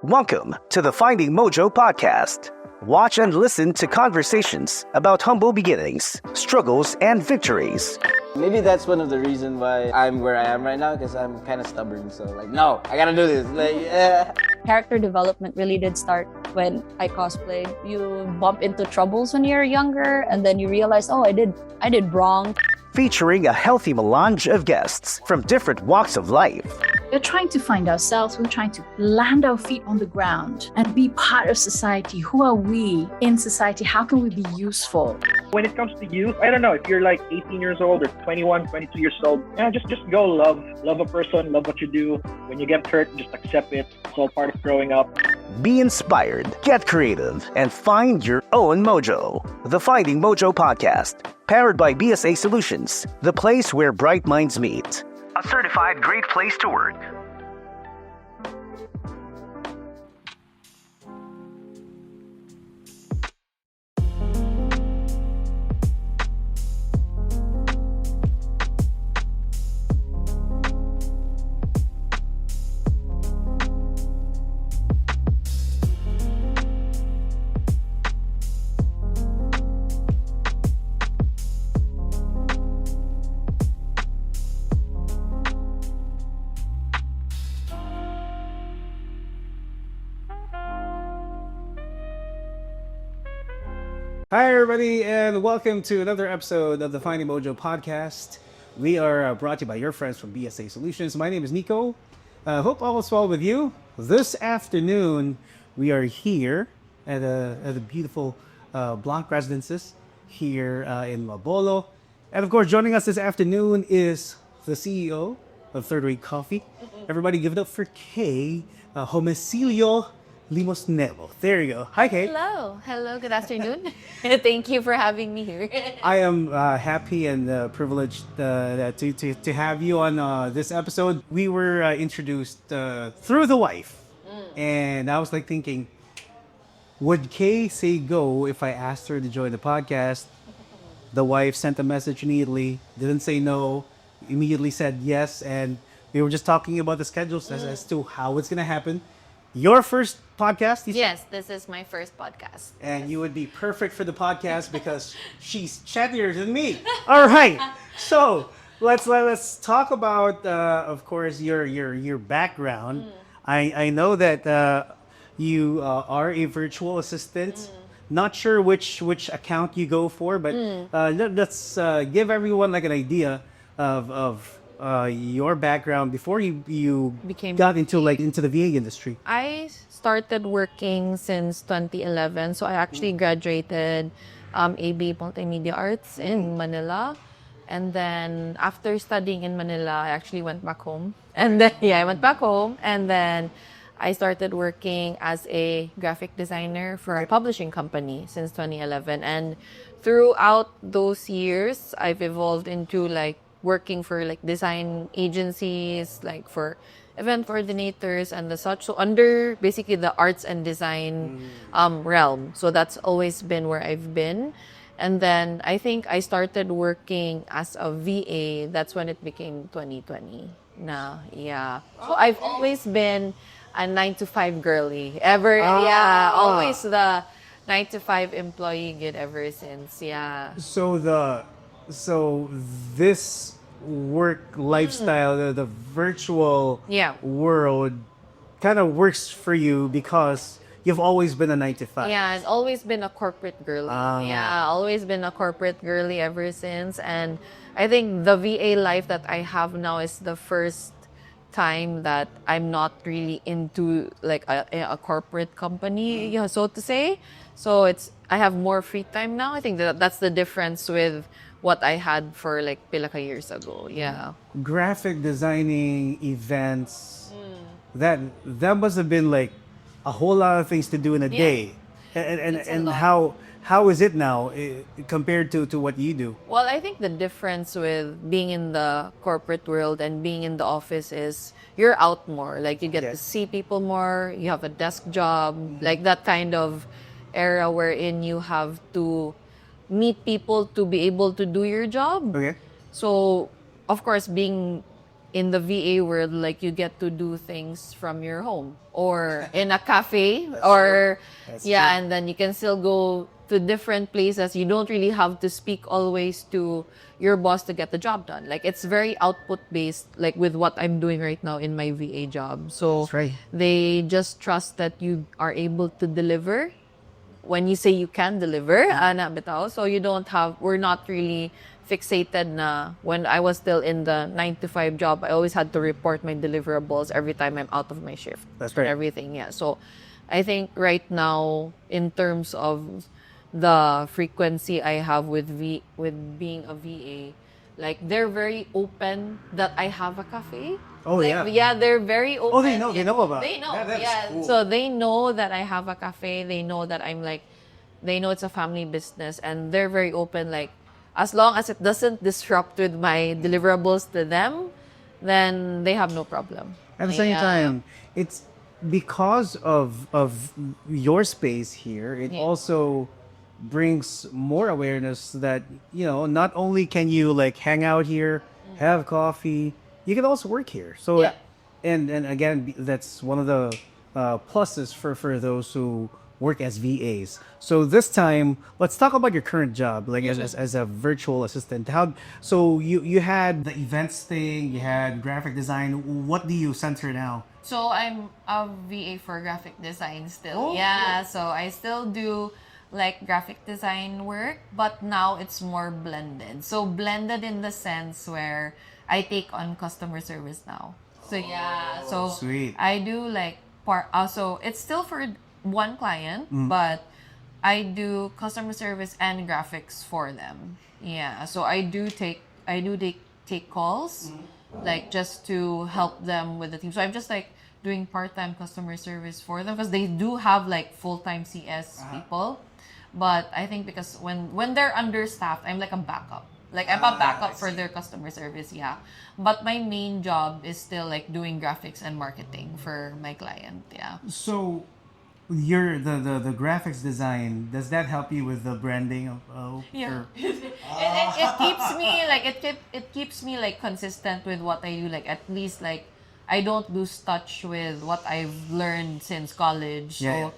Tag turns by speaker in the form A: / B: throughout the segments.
A: Welcome to the Finding Mojo podcast. Watch and listen to conversations about humble beginnings, struggles, and victories.
B: Maybe that's one of the reasons why I'm where I am right now, because I'm kind of stubborn. So no, I gotta do this.
C: Character development really did start when I cosplayed. You bump into troubles when you're younger, and then you realize, oh, I did wrong.
A: Featuring a healthy melange of guests from different walks of life.
D: We're trying to find ourselves. We're trying to land our feet on the ground and be part of society. Who are we in society? How can we be useful?
E: When it comes to youth, I don't know, if you're like 18 years old or 21, 22 years old, just go love a person, love what you do. When you get hurt, just accept it. It's all part of growing up.
A: Be inspired, get creative, and find your own mojo. The Finding Mojo podcast, powered by BSA Solutions, the place where bright minds meet. A certified great place to work.
F: Hi, everybody, and welcome to another episode of the Finding Mojo podcast. We are brought to you by your friends from BSA Solutions. My name is Nico. Hope all is well with you. This afternoon, we are here at the beautiful Blanc Residences here in Mabolo. And of course, joining us this afternoon is the CEO of Third Rate Coffee. Everybody give it up for Kaye Homecillo-Limosnero. There you go. Hi, Kaye.
G: Hello, good afternoon. Thank you for having me here.
F: I am happy and privileged to have you on this episode. We were introduced through the wife, and I was like thinking, would Kaye say go if I asked her to join the podcast? The wife sent a message immediately, didn't say no, immediately said yes, and we were just talking about the schedules as to how it's gonna happen. Your first podcast?
G: Yes, this is my first podcast.
F: And you would be perfect for the podcast because she's chattier than me. All right. So let's talk about, of course, your background. I know that you are a virtual assistant. Not sure which account you go for, but let's give everyone like an idea of your background before you got into the VA industry.
G: I started working since 2011, so I actually graduated AB Multimedia Arts in Manila, and then after studying in Manila, I actually went back home, and then I went back home, and then I started working as a graphic designer for a publishing company since 2011, and throughout those years, I've evolved into working for design agencies, for event coordinators and the such. So under basically the arts and design realm. So that's always been where I've been. And then I think I started working as a VA. That's when it became 2020. Yeah. So I've always been a 9-to-5 girly. Always the 9-to-5 employee good ever since. Yeah.
F: So this work lifestyle, the virtual world, kind of works for you because you've always been a 9-to-5.
G: Yeah, I've always been a corporate girly. Always been a corporate girly ever since. And I think the VA life that I have now is the first time that I'm not really into a corporate company, so to say. So I have more free time now. I think that's the difference with what I had for pilaka years ago. Yeah.
F: Graphic designing events, that must have been a whole lot of things to do in a day. And how is it now compared to what you do?
G: Well, I think the difference with being in the corporate world and being in the office is you're out more. You get to see people more, you have a desk job, that kind of era wherein you have to meet people to be able to do your job.
F: Okay.
G: So, of course, being in the VA world, like you get to do things from your home or in a cafe or
F: That's
G: yeah,
F: true.
G: and then you can still go to different places. You don't really have to speak always to your boss to get the job done. Like it's very output based, like with what I'm doing right now in my VA job. So
F: That's right.
G: they just trust that you are able to deliver when you say you can deliver, ana bitaw. So you don't have, we're not really fixated na when I was still in the 9 to 5 job, I always had to report my deliverables every time I'm out of my shift.
F: That's right.
G: Everything, yeah. So I think right now, in terms of the frequency I have with with being a VA, like they're very open that I have a cafe.
F: Oh,
G: Like,
F: yeah.
G: yeah, they're very open.
F: Oh, they know. They know about
G: They
F: it.
G: know.
F: That's
G: Yeah.
F: cool.
G: So they know that I have a cafe. They know that I'm like, they know it's a family business, and they're very open. Like, as long as it doesn't disrupt with my deliverables to them, then they have no problem.
F: At the same
G: Yeah.
F: time, it's because of your space here. It
G: Yeah.
F: also brings more awareness that not only can you like hang out here, have coffee, you can also work here. So,
G: Yeah.
F: and again, that's one of the pluses for those who work as VAs. So this time, let's talk about your current job, like as a virtual assistant. So you had the events thing, you had graphic design. What do you center now?
G: So I'm a VA for graphic design still.
F: Oh,
G: Yeah, so I still do like graphic design work, but now it's more blended. So blended in the sense where I take on customer service now. So yeah, so
F: Sweet.
G: I do like part. Also, it's still for one client, but I do customer service and graphics for them. Yeah, so I do take calls, like just to help them with the team. So I'm just like doing part-time customer service for them because they do have like full-time CS people. But I think because when they're understaffed, I'm like a backup. Like I'm a backup for their customer service, yeah. But my main job is still like doing graphics and marketing for my client, yeah.
F: So your the graphics design, does that help you with the branding of
G: Yeah.
F: or-
G: It keeps me like it keeps me like consistent with what I do. Like at least like I don't lose touch with what I've learned since college.
F: Yeah,
G: So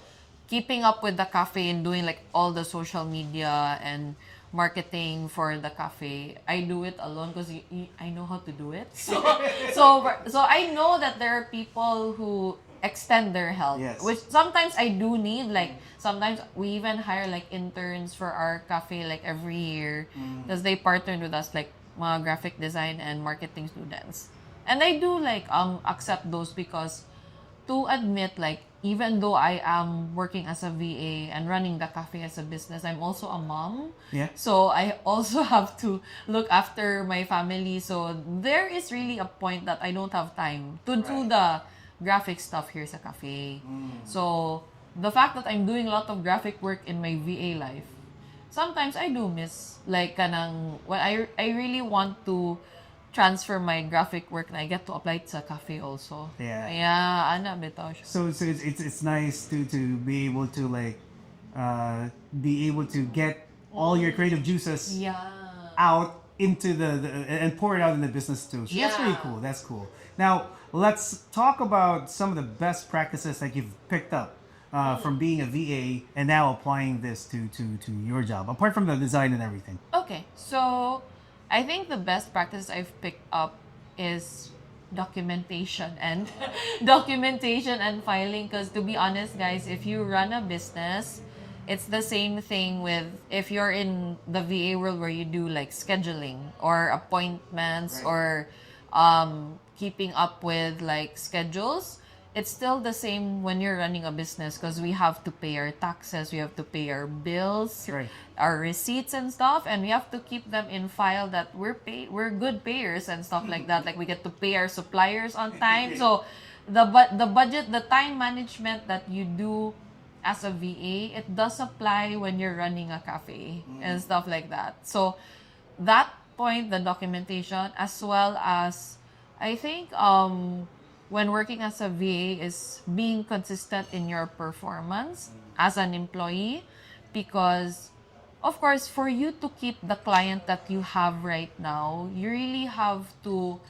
G: keeping up with the cafe and doing like all the social media and marketing for the cafe, I do it alone because I know how to do it. So I know that there are people who extend their help,
F: Yes.
G: which sometimes I do need. Like sometimes we even hire like interns for our cafe like every year because they partnered with us like mga graphic design and marketing students. And I do like accept those because to admit like even though I am working as a VA and running the cafe as a business, I'm also a mom.
F: Yeah.
G: So I also have to look after my family. So there is really a point that I don't have time to do the graphic stuff here sa cafe. So the fact that I'm doing a lot of graphic work in my VA life, sometimes I do miss like kanang when I really want to transfer my graphic work and I get to apply it sa cafe also.
F: Yeah.
G: Yeah, ana bitaw siya.
F: So it's nice to be able to like be able to get all your creative juices
G: Yeah.
F: out into the and pour it out in the business too. So that's really
G: Yeah.
F: cool. That's cool. Now let's talk about some of the best practices that you've picked up from being a VA and now applying this to your job, apart from the design and everything.
G: Okay, so I think the best practice I've picked up is documentation and documentation and filing. Because to be honest, guys, if you run a business, it's the same thing with if you're in the VA world where you do like scheduling or appointments or keeping up with like schedules. It's still the same when you're running a business because we have to pay our taxes, we have to pay our bills,
F: Right.
G: our receipts and stuff, and we have to keep them in file that we're good payers and stuff like that. Like we get to pay our suppliers on time. So the budget, the time management that you do as a VA, it does apply when you're running a cafe and stuff like that. So that point, the documentation, as well as I think when working as a VA is being consistent in your performance as an employee, because of course for you to keep the client that you have right now, you really have to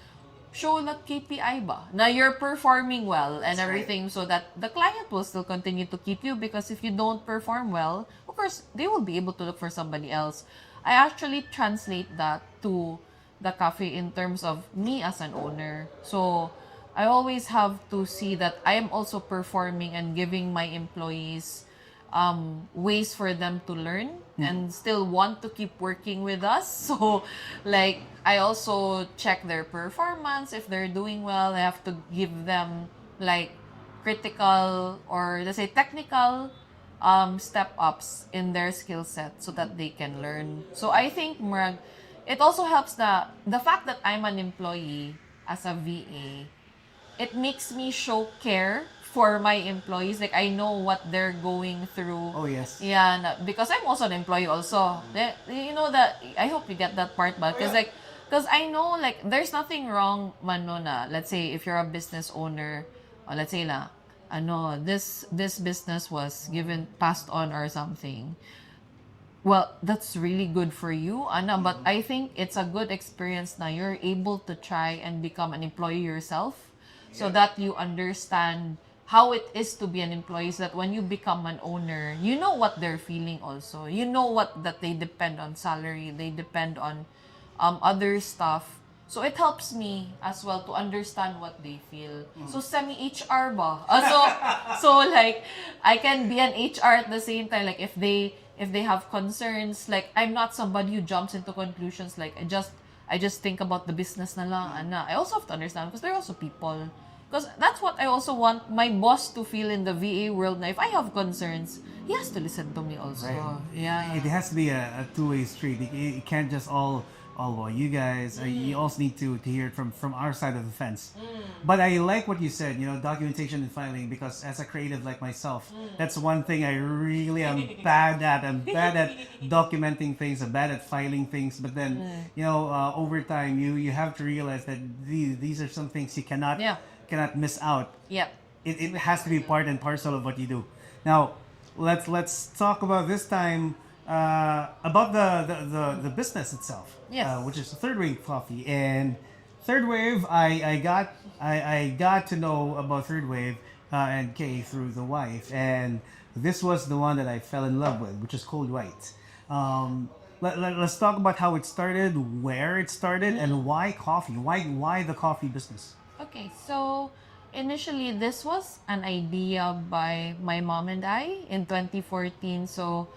G: show that KPI ba na you're performing well and everything, so that the client will still continue to keep you, because if you don't perform well, of course they will be able to look for somebody else. I actually translate that to the cafe in terms of me as an owner. So I always have to see that I am also performing and giving my employees ways for them to learn and still want to keep working with us. So, like, I also check their performance. If they're doing well, I have to give them, like, critical or, let's say, technical step ups in their skill set so that they can learn. So, I think, Murag, it also helps the fact that I'm an employee as a VA, it makes me show care for my employees. Like, I know what they're going through.
F: Oh, yes.
G: Yeah, because I'm also an employee also. You know that, I hope you get that part, but because I know, like, there's nothing wrong man no na. Let's say if you're a business owner, or let's say la, this business was passed on or something. Well, that's really good for you, Anna, but I think it's a good experience na you're able to try and become an employee yourself, so that you understand how it is to be an employee, so that when you become an owner, you know what they're feeling also. You know that they depend on salary, they depend on other stuff. So it helps me as well to understand what they feel. So semi-HR ba? So like I can be an HR at the same time. Like if they have concerns, like I'm not somebody who jumps into conclusions. Like I just think about the business na lang. I also have to understand because they're also people. Because that's what I also want my boss to feel in the VA world. Now, if I have concerns, he has to listen to me also.
F: Right.
G: Yeah.
F: It has to be a two-way street. It can't just all well, you guys. You also need to hear it from our side of the fence. But I like what you said, documentation and filing, because as a creative like myself, that's one thing I really am bad at. I'm bad at documenting things. I'm bad at filing things. But then, over time, you have to realize that these are some things you cannot miss out.
G: Yep.
F: It has to be part and parcel of what you do. Now, let's talk about this time about the business itself.
G: Yes.
F: Which is Third Wave Coffee. And Third Wave, I got to know about Third Wave and Kaye through the wife, and this was the one that I fell in love with, which is Cold White. Let's talk about how it started, where it started, and why coffee. Why the coffee business?
G: Okay, so initially this was an idea by my mom and I in 2014. So,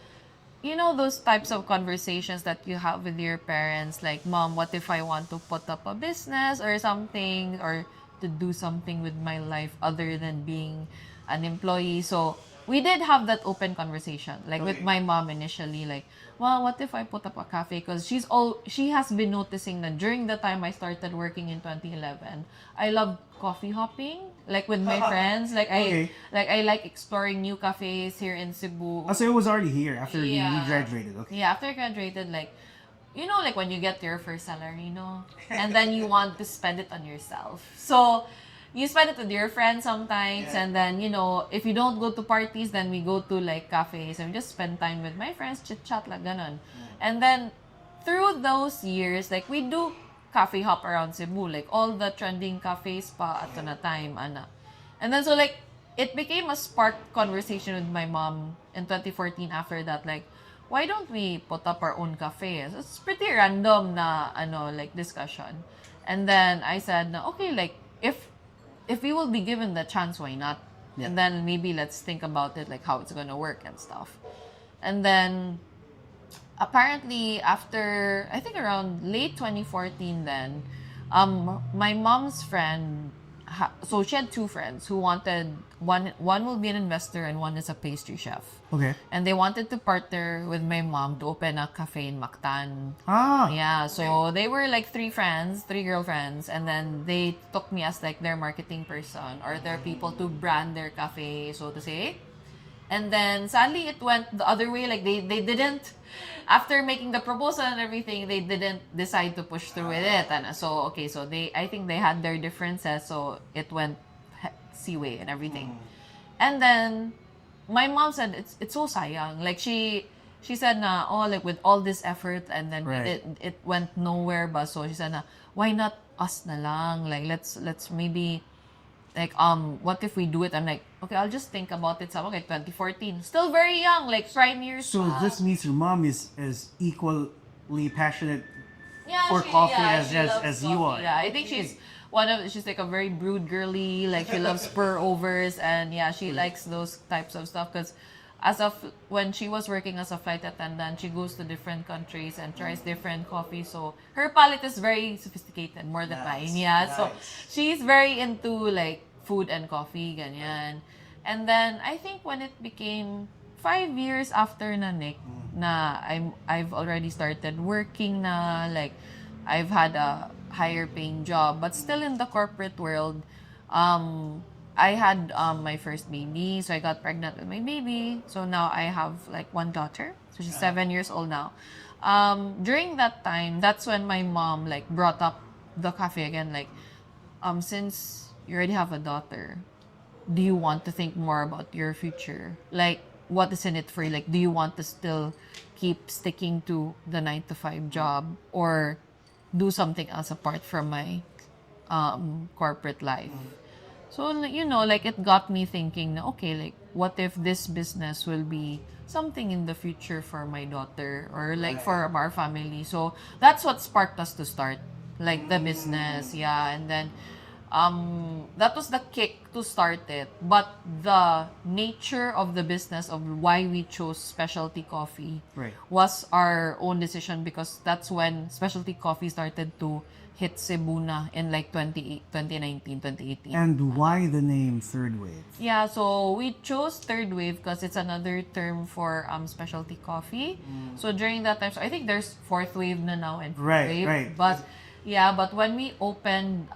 G: those types of conversations that you have with your parents, like, Mom, what if I want to put up a business or something, or to do something with my life other than being an employee? So we did have that open conversation, like with my mom initially, like, well, what if I put up a cafe? Because she has been noticing that during the time I started working in 2011, I love coffee hopping, like with my friends. Like I like exploring new cafes here in Cebu.
F: Oh, so it was already here after you graduated. Okay.
G: Yeah, after I graduated, like, like when you get your first salary, and then you want to spend it on yourself. So you spend it with your friends sometimes, and then, if you don't go to parties, then we go to like cafes and we just spend time with my friends, chit-chat, like ganon. And then through those years, like, we do cafe hop around Cebu, like all the trending cafes pa ato na time, ana. And then so like, it became a sparked conversation with my mom in 2014 after that, like, why don't we put up our own cafe? So it's pretty random na, like, discussion. And then I said, okay, like, if we will be given the chance, why not? Yeah. And then maybe let's think about it, like how it's gonna work and stuff. And then apparently after, I think around late 2014 then, my mom's friend, so she had two friends who wanted, one will be an investor and one is a pastry chef.
F: Okay.
G: And they wanted to partner with my mom to open a cafe in Mactan.
F: Ah.
G: Yeah, so they were like three girlfriends, and then they took me as like their marketing person or their people to brand their cafe, so to say. And then sadly it went the other way, like they didn't, after making the proposal and everything, they didn't decide to push through with it. And so I think they had their differences, so it went seaway and everything. And then my mom said it's so sayang, like she she said na, oh, like with all this effort and then
F: Right.
G: it went nowhere ba. So she said na, why not us na lang? Like let's maybe like what if we do it? I'm like, okay, I'll just think about it. So okay, 2014, still very young, like prime years.
F: So this means your mom is equally passionate
G: Yeah,
F: for coffee
G: she loves
F: as you
G: coffee.
F: are.
G: Yeah, I think she's like a very brood girly. Like she loves pour overs, and yeah, she likes those types of stuff. Because when she was working as a flight attendant, she goes to different countries and tries different coffee. So her palate is very sophisticated, more than
F: Nice,
G: mine. Yeah, so
F: nice.
G: she's very into like food and coffee, ganyan. And then I think when it became 5 years after na Nick, na I've already started working na, like I've had a higher paying job, but still in the corporate world. I had my first baby, so I got pregnant with my baby. So now I have like one daughter, so she's 7 years old now. During that time, that's when my mom like brought up the cafe again. Like, since you already have a daughter, do you want to think more about your future? Like, what is in it for you? Like, do you want to still keep sticking to the 9 to 5 job or do something else apart from my corporate life? So, like it got me thinking, na, okay, like, what if this business will be something in the future for my daughter or like for our family? So that's what sparked us to start, like the business, yeah. And then that was the kick to start it. But the nature of the business of why we chose specialty coffee
F: Right.
G: was our own decision, because that's when specialty coffee started to hit Cebu na in like 2019, 2018.
F: And why the name Third Wave?
G: Yeah, so we chose third wave because it's another term for specialty coffee. So during that time, so I think there's fourth wave na now and fifth
F: Right,
G: wave.
F: right.
G: But when we opened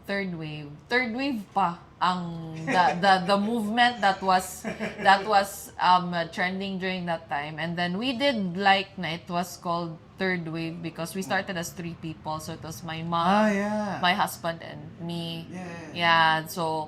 G: third wave pa ang the movement that was trending during that time. And then we did like na it was called third wave because we started as 3 people. So it was my mom,
F: Yeah.
G: my husband, and me.
F: Yeah.
G: Yeah, so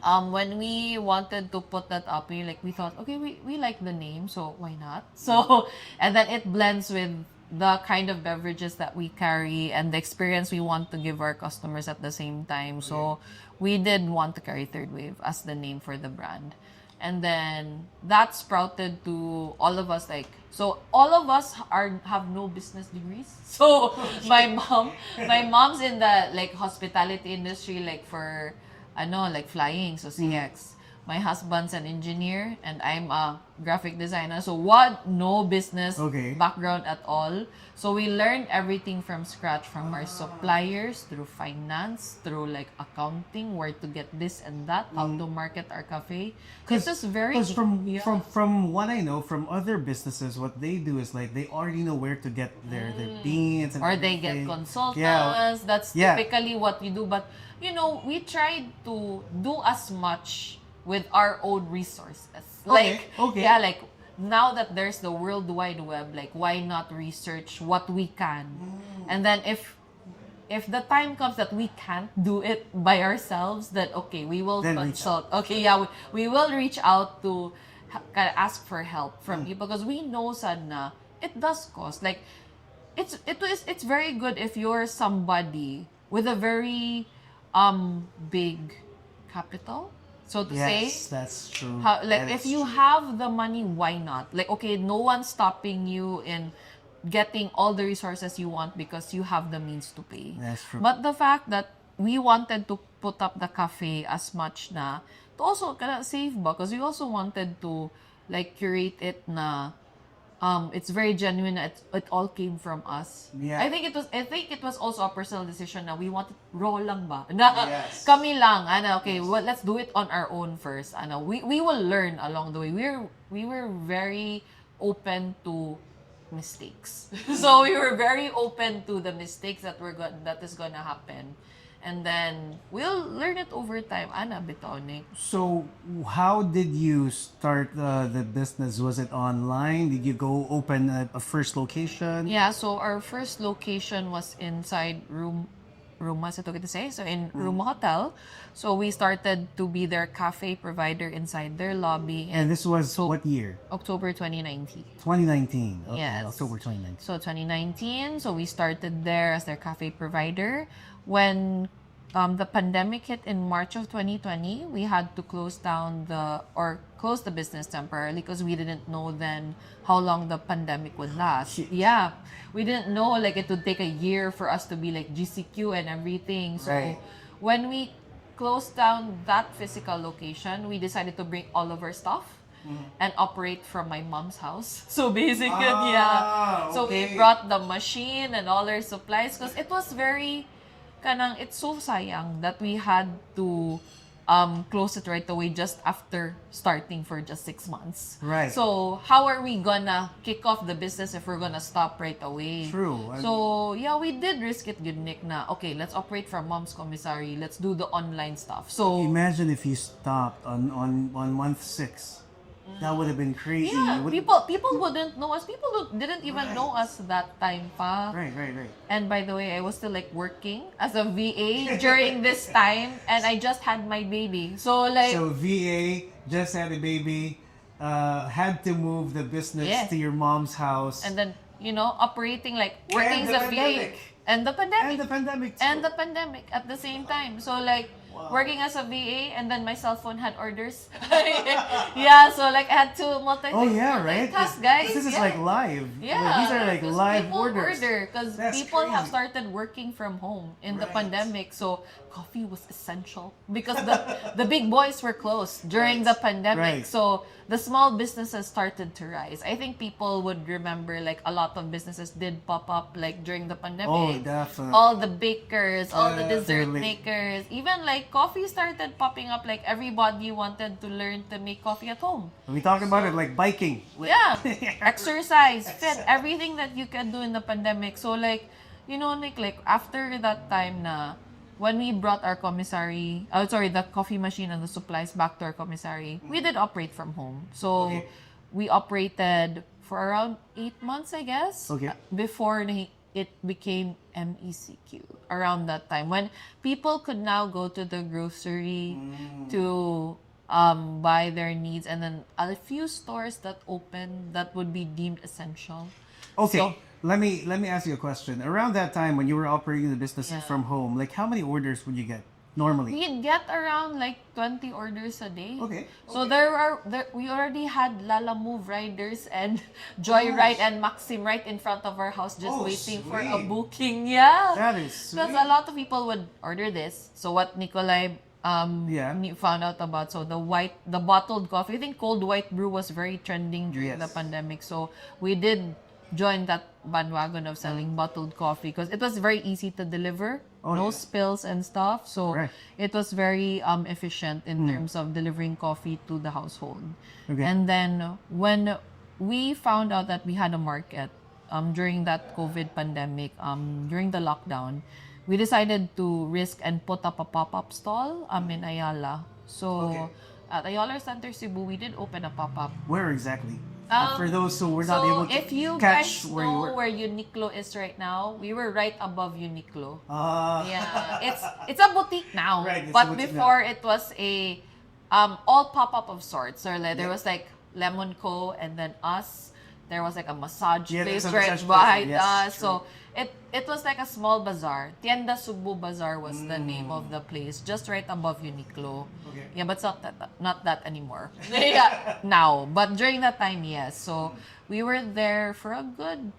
G: when we wanted to put that up, we thought, okay, we like the name, so why not? So, and then it blends with the kind of beverages that we carry and the experience we want to give our customers at the same time. So we did want to carry Third Wave as the name for the brand. And then that sprouted to all of us, like, so all of us have no business degrees. So my mom's in the like hospitality industry, like for like flying, so CX. My husband's an engineer and I'm a graphic designer. So no business background at all. So we learned everything from scratch, from our suppliers, through finance, through like accounting, where to get this and that, how to market our cafe. Because
F: from what I know from other businesses, what they do is like they already know where to get their beans and
G: or they get
F: everything.
G: consultants.
F: Yeah.
G: That's typically what we do. But we tried to do as much with our own resources. Like, yeah, like now that there's the World Wide Web, like why not research what we can? And then if the time comes that we can't do it by ourselves, that okay, we will
F: Then
G: consult. Okay, yeah, we will reach out to kind of ask for help from people, because we know sad na it does cost. Like it's very good if you're somebody with a very big capital, so to say.
F: Yes, that's true.
G: If you have the money, why not? Like, okay, no one's stopping you in getting all the resources you want because you have the means to pay.
F: That's true.
G: But the fact that we wanted to put up the cafe as much na to also kind of save ba, because we also wanted to like curate it na it's very genuine. It all came from us.
F: Yeah.
G: I think it was also a personal decision na we wanted raw lang ba. Na
F: Yes.
G: kami lang. Okay, well, let's do it on our own first. We will learn along the way. We were very open to mistakes. So we were very open to the mistakes that is gonna happen. And then we'll learn it over time. Bitaw, Nick.
F: So how did you start the business? Was it online? Did you go open a first location?
G: Yeah, so our first location was inside room Ruma sa Tuguetusay, so in Ruma Hotel. So we started to be their cafe provider inside their lobby
F: And
G: in
F: this was what year?
G: October 2019.
F: 2019. Okay,
G: Yes.
F: October 2019.
G: So 2019, so we started there as their cafe provider. When the pandemic hit in March of 2020, we had to close the business temporarily because we didn't know then how long the pandemic would last. Yeah, we didn't know like it would take a year for us to be like GCQ and everything. So
F: Right.
G: when we closed down that physical location, we decided to bring all of our stuff and operate from my mom's house. So basically, yeah. So we
F: okay.
G: brought the machine and all our supplies because it was very it's so sayang that we had to close it right away just after starting for just 6 months.
F: Right.
G: So how are we gonna kick off the business if we're gonna stop right away?
F: True.
G: So yeah, we did risk it, good Nick, na okay, let's operate from mom's commissary. Let's do the online stuff. So
F: Imagine if you stopped on month 6. That would have been crazy.
G: yeah,
F: You would-
G: people wouldn't know us. People didn't even know us that time pa.
F: Right.
G: And by the way, I was still like working as a VA during this time, and I just had my baby. So like,
F: So VA just had a baby, had to move the business
G: Yes.
F: to your mom's house.
G: and then operating like working
F: And the
G: as a VA, and the pandemic,
F: And the pandemic. too.
G: and the pandemic at the same time. So like working as a VA, and then my cell phone had orders. Yeah, so like I had to
F: Oh yeah, right.
G: multitask, guys.
F: This is
G: Yeah.
F: like live.
G: Yeah,
F: These are like
G: 'cause
F: live
G: people
F: orders.
G: because
F: That's
G: people have
F: crazy.
G: started working from home in the
F: Right.
G: pandemic, so coffee was essential because the big boys were closed during the pandemic.
F: Right.
G: So the small businesses started to rise. I think people would remember like a lot of businesses did pop up like during the pandemic.
F: Oh, definitely.
G: All the bakers, all the dessert
F: Definitely.
G: makers, even like coffee started popping up. Like everybody wanted to learn to make coffee at home.
F: We talk about it like biking.
G: Yeah, exercise, fit, everything that you can do in the pandemic. So like, Nick, like after that time na, when we brought our the coffee machine and the supplies back to our commissary, we did operate from home. So
F: Okay.
G: we operated for around 8 months, I guess,
F: Okay.
G: before it became MECQ around that time when people could now go to the grocery to buy their needs, and then a few stores that opened that would be deemed essential.
F: Okay.
G: So-
F: let me ask you a question. Around that time when you were operating the business
G: Yeah.
F: from home, like how many orders would you get normally?
G: We'd get around like 20 orders a day.
F: Okay.
G: So we already had Lala Move riders and Joyride and Maxim right in front of our house just
F: Oh,
G: waiting for a
F: sweet.
G: booking. Yeah.
F: That is
G: Because
F: sweet.
G: a lot of people would order this. So what Nikolai
F: Yeah.
G: found out about, so the bottled coffee, I think cold white brew was very trending during the
F: Yes.
G: pandemic. So we did join that bandwagon of selling bottled coffee because it was very easy to deliver.
F: Oh,
G: No
F: yeah.
G: spills and stuff. So
F: Right.
G: it was very efficient in terms of delivering coffee to the household.
F: Okay.
G: And then when we found out that we had a market during that COVID pandemic, during the lockdown, we decided to risk and put up a pop-up stall in Ayala. So
F: Okay.
G: at Ayala Center Cebu, we did open a pop-up.
F: Where exactly? For
G: Um,
F: those who were not
G: So
F: able to
G: if you
F: catch
G: guys
F: where you
G: know
F: were.
G: where Uniqlo is right now, we were right above Uniqlo. Yeah, it's a boutique now.
F: Right, it's a
G: but
F: boutique
G: before it was a all pop-up of sorts. Or like, there was like Lemon Co. and then us. There was like a massage
F: Yeah,
G: place
F: there's a
G: right
F: massage place,
G: behind
F: yes,
G: us.
F: true.
G: So it was like a small bazaar. Tienda Subu Bazaar was the name of the place, just right above Uniqlo.
F: Okay.
G: Yeah, but it's not that anymore. Yeah, now. But during that time, yes. So we were there for a good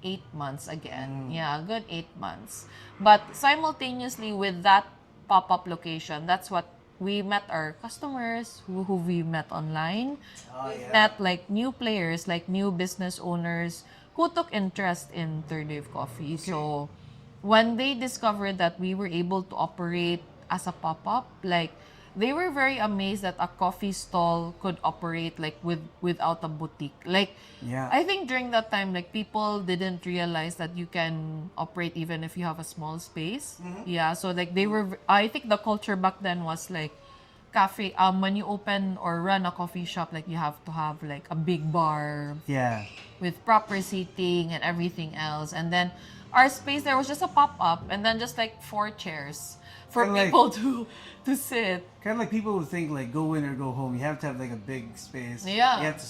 G: 8 months again. Yeah, a good 8 months. But simultaneously with that pop-up location, that's what we met our customers who we met online. We met like new players, like new business owners who took interest in Third Wave Coffee. So when they discovered that we were able to operate as a pop-up, like they were very amazed that a coffee stall could operate like without a boutique. Like
F: Yeah.
G: I think during that time, like people didn't realize that you can operate even if you have a small space. Yeah, so like I think the culture back then was like cafe. When you open or run a coffee shop, like you have to have like a big bar
F: Yeah.
G: with proper seating and everything else. And then our space there was just a pop-up and then just like 4 chairs for
F: And, like-
G: people to sit.
F: Kind of like people would think like go in or go home. You have to have like a big space.
G: Yeah.
F: You have to.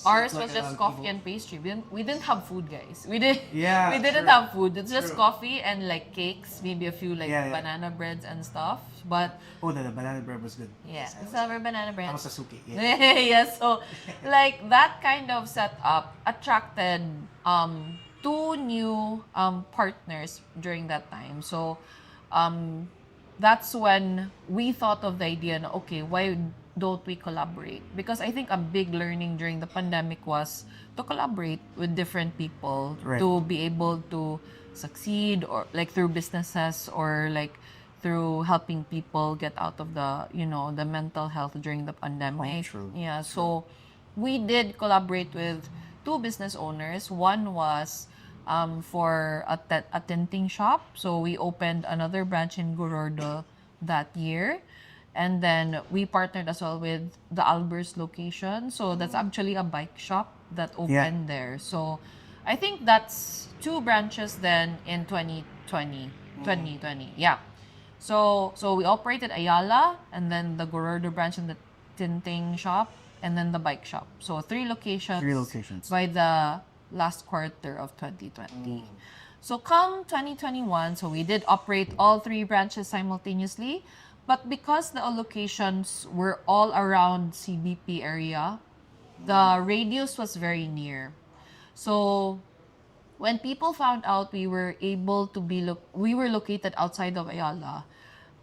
G: Ours
F: like
G: was just
F: around
G: coffee
F: people.
G: and pastry. We didn't have food, guys. We didn't
F: True.
G: have food. It's just
F: True.
G: coffee and like cakes, maybe a few like
F: Yeah, yeah.
G: banana breads and stuff. But
F: Oh, the banana bread was good.
G: yeah, silver banana bread.
F: I was a suki. Yeah.
G: Yeah, so like that kind of setup attracted 2 new partners during that time. So that's when we thought of the idea na, okay, why don't we collaborate? Because I think a big learning during the pandemic was to collaborate with different people
F: Right.
G: to be able to succeed, or like through businesses, or like through helping people get out of the, the mental health during the pandemic.
F: true.
G: Yeah, so we did collaborate with 2 business owners. One was for a tinting shop. So we opened another branch in Gorordo that year. And then we partnered as well with the Albers location. So that's actually a bike shop that opened there. So I think that's 2 branches then in 2020. Yeah. So we operated Ayala, and then the Gorordo branch and the tinting shop, and then the bike shop. So 3 locations.
F: 3 locations.
G: By the last quarter of 2020. So come 2021, so we did operate all 3 branches simultaneously. But because the locations were all around CBP area, the radius was very near. So when people found out we were able to we were located outside of Ayala,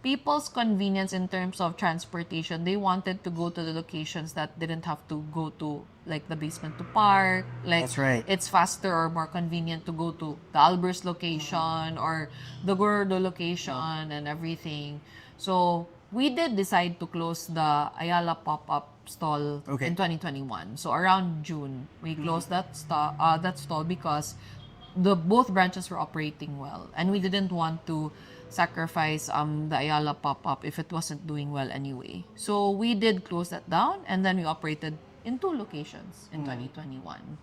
G: people's convenience in terms of transportation, they wanted to go to the locations that didn't have to go to like the basement to park. Like,
F: That's right.
G: it's faster or more convenient to go to the Albers location or the Gordo location and everything. So we did decide to close the Ayala pop-up stall in 2021. So around June, we closed that stall because both branches were operating well, and we didn't want to sacrifice the Ayala pop-up if it wasn't doing well anyway. So we did close that down, and then we operated in 2 locations in 2021.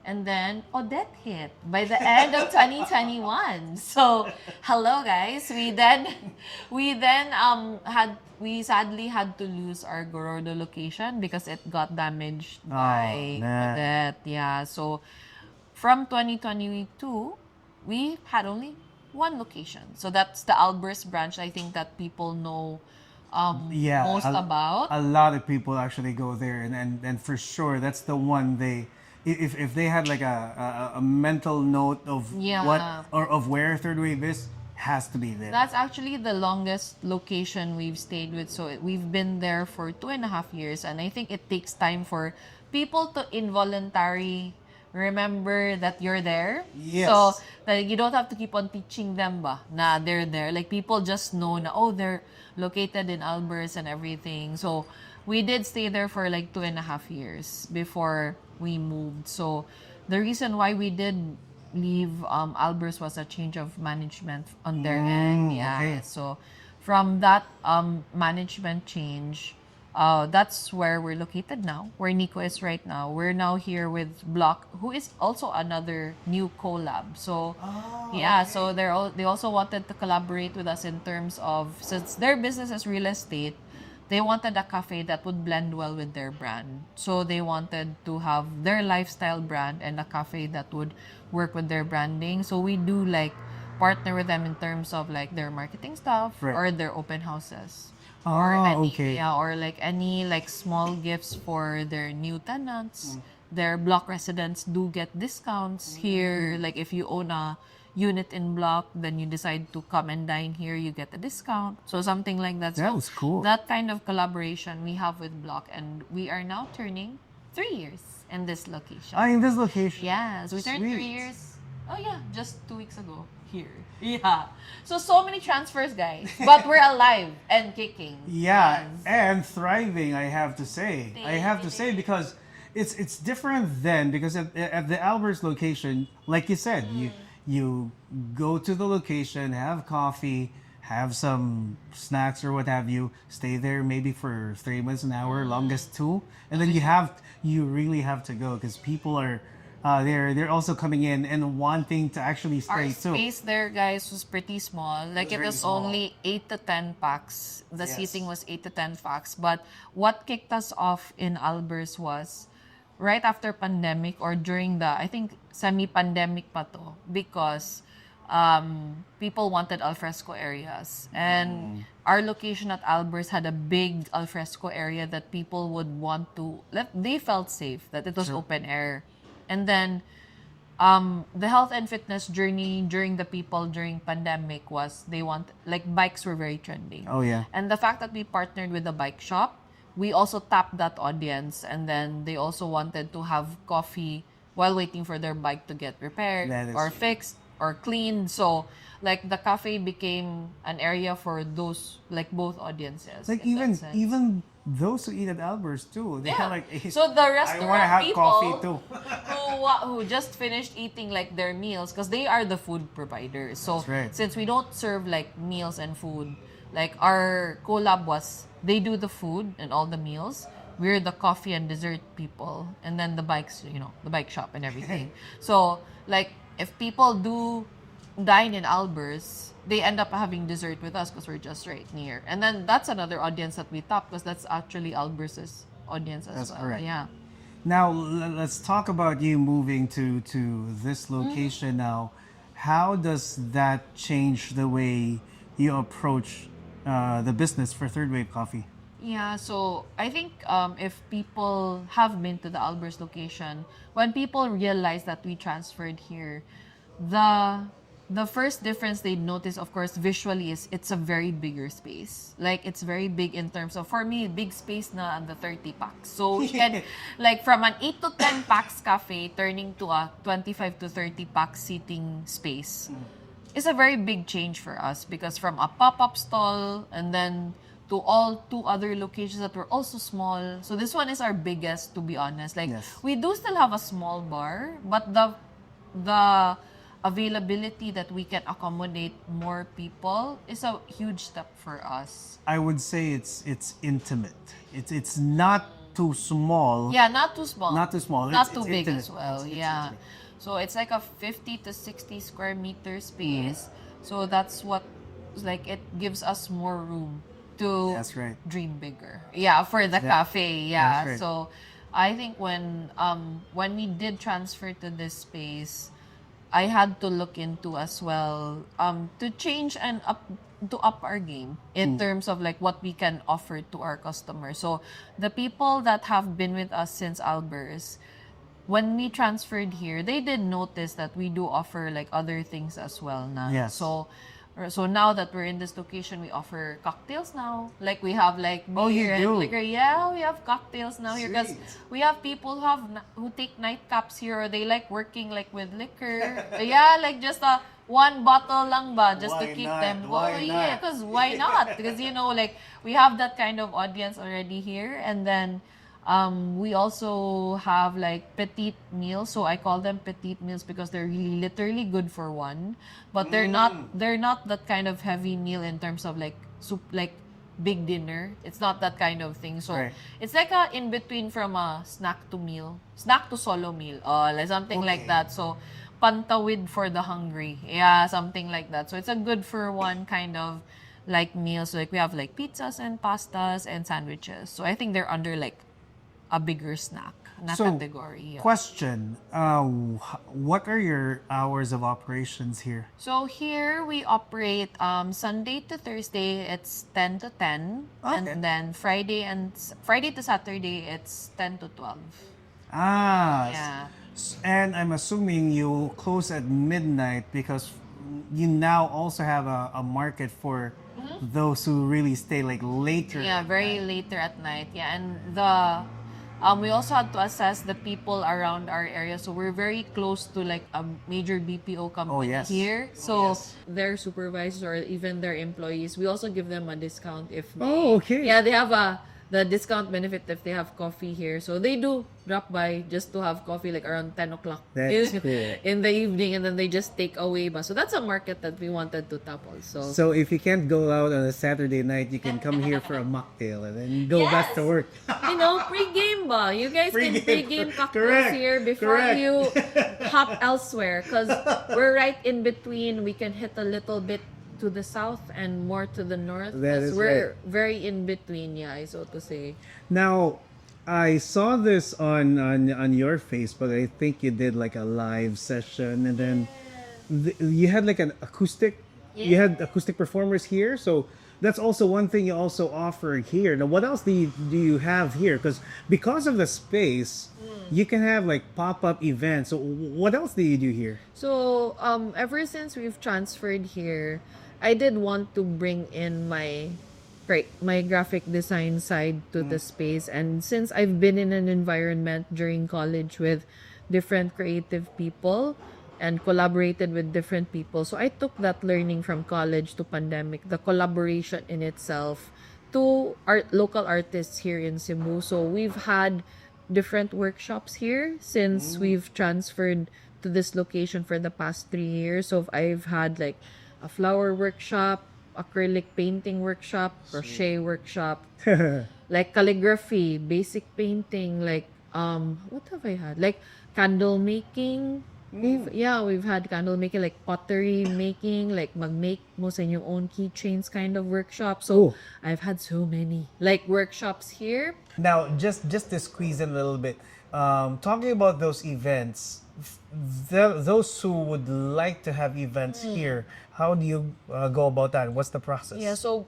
G: And then Odette hit by the end of 2021. So, hello guys. We sadly had to lose our Gorordo location because it got damaged by Odette. Yeah. So, from 2022, we had only 1 location. So that's the Albers branch. I think that people know most about.
F: A lot of people actually go there, and for sure that's the one if they had like a mental note of what or of where Third Wave is, has to be there.
G: That's actually the longest location we've stayed with. So we've been there for 2.5 years, and I think it takes time for people to involuntarily remember that you're there.
F: Yes.
G: So that you don't have to keep on teaching them na they're there. Like, people just know na, oh, they're located in Albers and everything. So we did stay there for like 2.5 years before we moved. So the reason why we did leave Albers was a change of management on their end. Yeah.
F: Okay.
G: So from that management change, that's where we're located now, where Nico is right now. We're now here with Block, who is also another new collab. So so they also wanted to collaborate with us in terms of, since their business is real estate, they wanted a cafe that would blend well with their brand. So they wanted to have their lifestyle brand and a cafe that would work with their branding. So we do like partner with them in terms of like their marketing stuff or their open houses. Or like any like small gifts for their new tenants. Their Block residents do get discounts here. Like, if you own a unit in Block, then you decide to come and dine here, you get a discount. So something like that.
F: That was cool.
G: That kind of collaboration we have with Block, and we are now turning 3 years in this location.
F: In this location.
G: Yes, we turned 3
F: Sweet.
G: years. Oh yeah, just 2 weeks ago here. Yeah. So many transfers, guys. But we're alive and kicking.
F: Yeah,
G: Yes.
F: and thriving, I have to say. Because it's different then, because at the Albers location, like you said, you go to the location, have coffee, have some snacks or what have you, stay there maybe for 3 minutes, an hour, longest 2, and then you really have to go because people are they're also coming in and wanting to actually
G: Our
F: stay too.
G: space there, guys, was pretty small. Like, it
F: very
G: was
F: small.
G: only 8 to 10 packs. The
F: Yes.
G: seating was 8 to 10 packs. But what kicked us off in Albers was right after pandemic or during the, I think, semi-pandemic pa to, because people wanted alfresco areas. And our location at Albers had a big alfresco area that people would want to, they felt safe, that it was open air. And then the health and fitness journey during the people during pandemic was they want, like, bikes were very trending.
F: Oh, yeah.
G: And the fact that we partnered with a bike shop, we also tapped that audience, and then they also wanted to have coffee while waiting for their bike to get repaired
F: That is
G: or
F: true.
G: fixed or cleaned. So like the cafe became an area for those, like, both audiences.
F: Like
G: in that
F: even
G: sense.
F: even those who eat at Albert's too, they
G: Yeah.
F: have like
G: So the
F: I
G: restaurant
F: want to have
G: people
F: coffee too.
G: who just finished eating like their meals, because they are the food providers. So
F: That's right.
G: since we don't serve like meals and food, like our collab was they do the food and all the meals. We're the coffee and dessert people, and then the bikes, the bike shop and everything. So like if people do dine in Albers, they end up having dessert with us because we're just right near. And then that's another audience that we tap, because that's actually Alber's audience as
F: That's
G: well.
F: correct.
G: Yeah.
F: Now let's talk about you moving to this
G: Mm-hmm.
F: location now. How does that change the way you approach the business for Third Wave Coffee?
G: Yeah, so I think if people have been to the Albers location, when people realize that we transferred here, the first difference they notice, of course, visually is it's a very bigger space. Like, it's very big in terms of, for me, big space na on the 30 packs. So you can, like, from an 8 to 10 packs cafe turning to a 25 to 30 pack seating space is a very big change for us, because from a pop-up stall and then to all 2 other locations that were also small. So this one is our biggest, to be honest. Like,
F: Yes.
G: we do still have a small bar, but the availability that we can accommodate more people is a huge step for us.
F: I would say it's intimate. It's not too small.
G: Yeah, not too small.
F: Not too small.
G: Not
F: It's
G: too big
F: intimate.
G: as well.
F: It's
G: Yeah.
F: intimate.
G: So it's like a 50 to 60 square meter space. So that's what, like, it gives us more room to
F: That's right.
G: dream bigger. Yeah, for the cafe. Yeah.
F: That's right.
G: So I think when we did transfer to this space, I had to look into as well to change and up our game in terms of like what we can offer to our customers. So the people that have been with us since Albers, when we transferred here, they did notice that we do offer like other things as well na.
F: Yes.
G: So now that we're in this location, we offer cocktails now. Like, we have like beer
F: Oh, you
G: and
F: do?
G: liquor. Yeah, we have cocktails now here, because
F: Sweet.
G: we have people who take nightcaps here, or they like working like with liquor. Yeah, like just one bottle lang ba, just to
F: Why
G: keep
F: not?
G: them.
F: Why
G: Yeah,
F: not?
G: because why not? Because like we have that kind of audience already here, and then we also have like petite meals. So I call them petite meals because they're really literally good for one, but they're not that kind of heavy meal in terms of like soup, like big dinner. It's not that kind of thing. So
F: Right.
G: it's like a in between from a snack to solo meal, like something like
F: Okay.
G: that. So pantawid for the hungry, yeah, something like that. So it's a good for one kind of like meal. So like we have like pizzas and pastas and sandwiches. So I think they're under like a bigger snack na
F: So,
G: category. Yeah.
F: question: what are your hours of operations here?
G: So here we operate Sunday to Thursday, it's 10 to 10,
F: Okay.
G: and then Friday to Saturday it's 10 to 12.
F: Ah,
G: Yeah.
F: and I'm assuming you close at midnight because you now also have a market for those who really stay like later.
G: Mm-hmm. Yeah, very later at night. Yeah, and we also had to assess the people around our area. So we're very close to like a major BPO company
F: yes.
G: here. So their supervisors or even their employees, we also give them a discount if they,
F: Oh, okay.
G: Yeah, they have the discount benefit if they have coffee here. So they do drop by just to have coffee like around 10 o'clock
F: That's
G: in,
F: cool.
G: in the evening, and then they just take away. So that's a market that we wanted to tap also.
F: So if you can't go out on a Saturday night, you can come here for a mocktail and then go back to work.
G: You know, pre-game ba? You guys can pre-game cocktails
F: Correct.
G: here before
F: Correct.
G: you hop elsewhere. Because we're right in between. We can hit a little bit to the south and more to the north.
F: That
G: 'cause
F: is
G: we're
F: right.
G: very in between, yeah, so to say.
F: Now, I saw this on your Facebook. I think you did like a live session, and then you had like an acoustic. You had acoustic performers here, so that's also one thing you also offer here. Now, what else do you have here? Because of the space, you can have like pop-up events. So what else do you do here?
G: So, ever since we've transferred here, I did want to bring in my graphic design side to the space. And since I've been in an environment during college with different creative people and collaborated with different people, so I took that learning from college to pandemic, the collaboration in itself, to local artists here in Cebu. So we've had different workshops here since we've transferred to this location for the past 3 years. So I've had like a flower workshop, acrylic painting workshop, crochet workshop, like calligraphy, basic painting, like what have I had? Like candle making. We've had candle making, like pottery making, like mag-make mo sa inyong own keychains kind of workshop. So I've had so many like workshops here.
F: Now, just to squeeze in a little bit, talking about those events, those who would like to have events here, how do you go about that? What's the process?
G: Yeah, so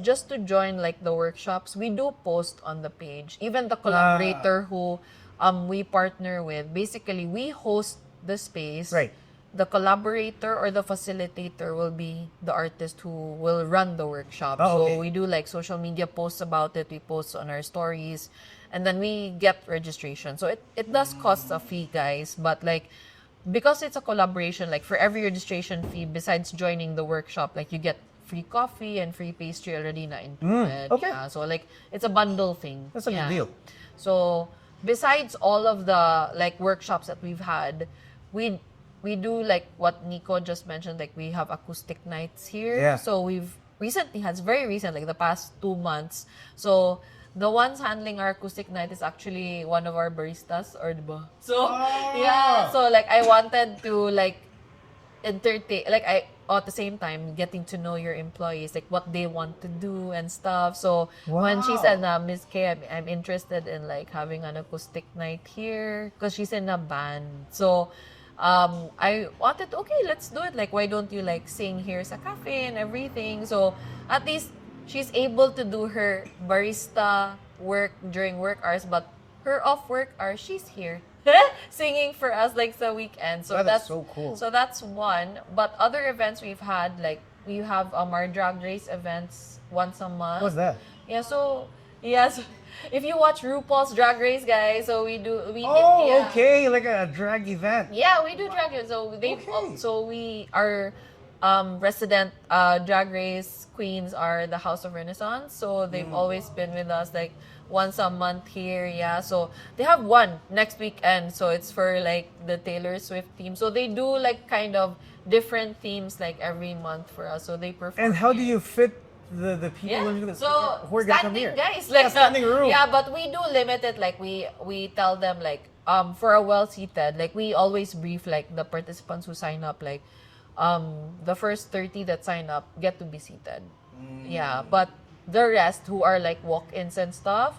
G: just to join like the workshops, we do post on the page. Even the collaborator who we partner with, basically we host the space.
F: Right.
G: The collaborator or the facilitator will be the artist who will run the workshop. So we do like social media posts about it. We post on our stories, and then we get registration. So it does cost a fee, guys, but like because it's a collaboration, like for every registration fee, besides joining the workshop, like you get free coffee and free pastry already na included.
F: Okay.
G: Yeah, so like it's a bundle thing.
F: That's a good deal.
G: So besides all of the like workshops that we've had, we do like what Nico just mentioned, like we have acoustic nights here.
F: Yeah.
G: So we've recently had, very recent, like the past 2 months. So the ones handling our acoustic night is actually one of our baristas, or diba? So yeah, so like I wanted to like entertain, like at the same time getting to know your employees, like what they want to do and stuff. So when she said, Miss Kaye, I'm interested in like having an acoustic night here because she's in a band. So I wanted, okay, let's do it. Like, why don't you like sing here sa cafe and everything? So at least she's able to do her barista work during work hours, but her off work hours, she's here singing for us like sa weekend. So
F: That's so cool.
G: So that's one. But other events we've had, like we have our drag race events once a month.
F: What's that?
G: Yeah, so if you watch RuPaul's Drag Race, guys, so we
F: Okay, like a drag event.
G: yeah, we do drag race. So we are resident drag race queens are the House of Renaissance. So they've always been with us like once a month here. Yeah, so they have one next weekend. So it's for like the Taylor Swift theme. So they do like kind of different themes like every month for us. So they perform.
F: And how do
G: here.
F: you fit the people who are gonna come
G: standing
F: here?
G: guys, like
F: standing room.
G: Yeah, but we do limit it. Like we tell them like for a well seated, like we always brief like the participants who sign up, like the first 30 that sign up get to be seated. Yeah, but the rest who are like walk-ins and stuff,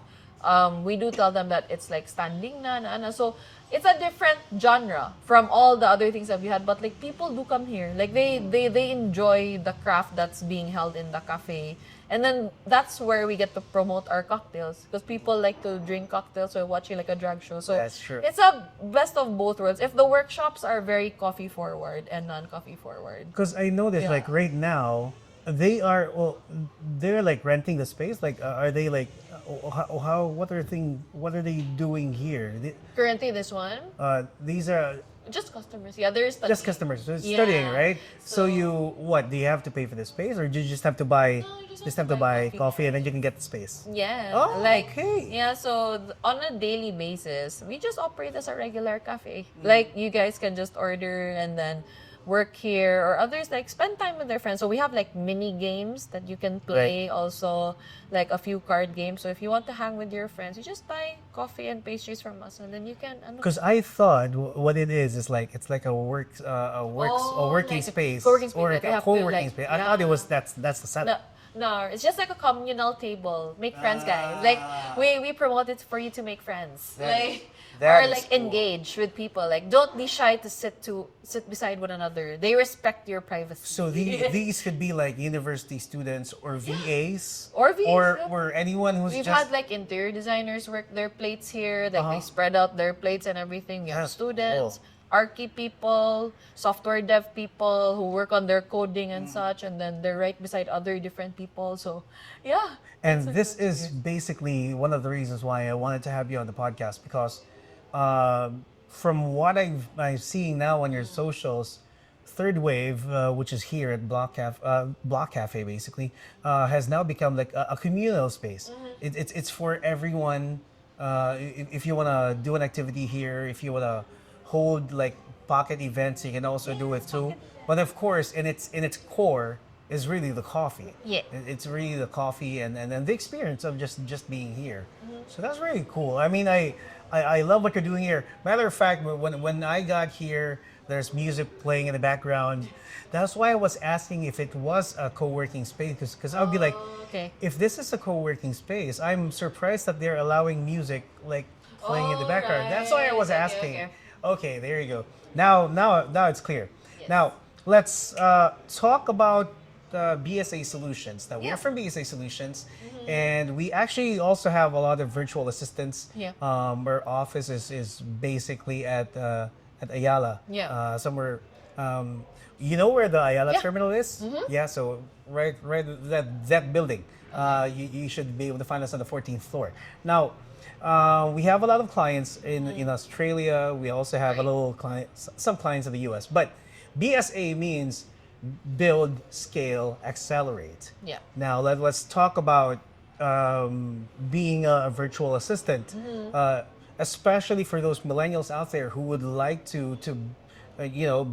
G: we do tell them that it's like standing na. So it's a different genre from all the other things that we had, but like people do come here, like they enjoy the craft that's being held in the cafe, and then that's where we get to promote our cocktails because people like to drink cocktails while watching like a drag show. So
F: That's true.
G: it's a best of both worlds. If the workshops are very coffee forward and non-coffee forward.
F: Because I noticed like right now they're like renting the space. Like are they like what are they doing here?
G: Currently, this one.
F: These are
G: Just customers. Yeah, there's
F: Just customers. So studying, right? So you what? Do you have to pay for the space, or do you just have to buy?
G: No, you
F: Just have to buy coffee, and then you can get the space.
G: Yeah.
F: Oh,
G: like,
F: okay.
G: Yeah, so on a daily basis, we just operate as a regular cafe. Like, you guys can just order and then work here, or others like spend time with their friends. So we have like mini games that you can play, also like a few card games. So if you want to hang with your friends, you just buy coffee and pastries from us, and then you can.
F: Because I thought what it is like it's like a working
G: like a
F: space
G: co-working space
F: or
G: that you
F: a
G: have to,
F: co-working
G: like,
F: space. I thought it was that's the
G: No,
F: setup.
G: no, it's just like a communal table. Make friends, guys. Like we promote it for you to make friends.
F: That
G: or
F: is
G: like
F: cool.
G: engage with people. Like, don't be shy to sit beside one another. They respect your privacy.
F: So these could be like university students or VAs
G: Or VAs,
F: or anyone who's
G: We've
F: just
G: had like interior designers work their plates here. Like they spread out their plates and everything. We have
F: That's
G: students,
F: cool.
G: Archi people, software dev people who work on their coding and such, and then they're right beside other different people. So, yeah.
F: And this is basically one of the reasons why I wanted to have you on the podcast because from what I'm seeing now on your socials, Third Wave, which is here at Block Cafe, basically, has now become like a communal space. It's for everyone. If you want to do an activity here, if you want to hold like pocket events, you can also do it too. But of course, in its core is really the coffee.
G: Yeah.
F: It's really the coffee and the experience of just being here. So that's really cool. I mean, I love what you're doing here. Matter of fact, when I got here, there's music playing in the background. That's why I was asking if it was a co-working space, because I would be like,
G: Okay.
F: if this is a co-working space, I'm surprised that they're allowing music like playing in the background. That's why I was
G: Okay,
F: asking.
G: okay.
F: Okay, there you go. Now it's clear. Now let's talk about BSA Solutions. Now we're from BSA Solutions, and we actually also have a lot of virtual assistants.
G: Yeah.
F: Our office is basically at Ayala.
G: Yeah.
F: Somewhere. You know where the Ayala
G: Yeah.
F: terminal is? Yeah. So right that building. You should be able to find us on the 14th floor. Now. We have a lot of clients in Australia. We also have some clients in the US. But BSA means build, scale, accelerate.
G: Yeah.
F: Now let's talk about being a virtual assistant, especially for those millennials out there who would like to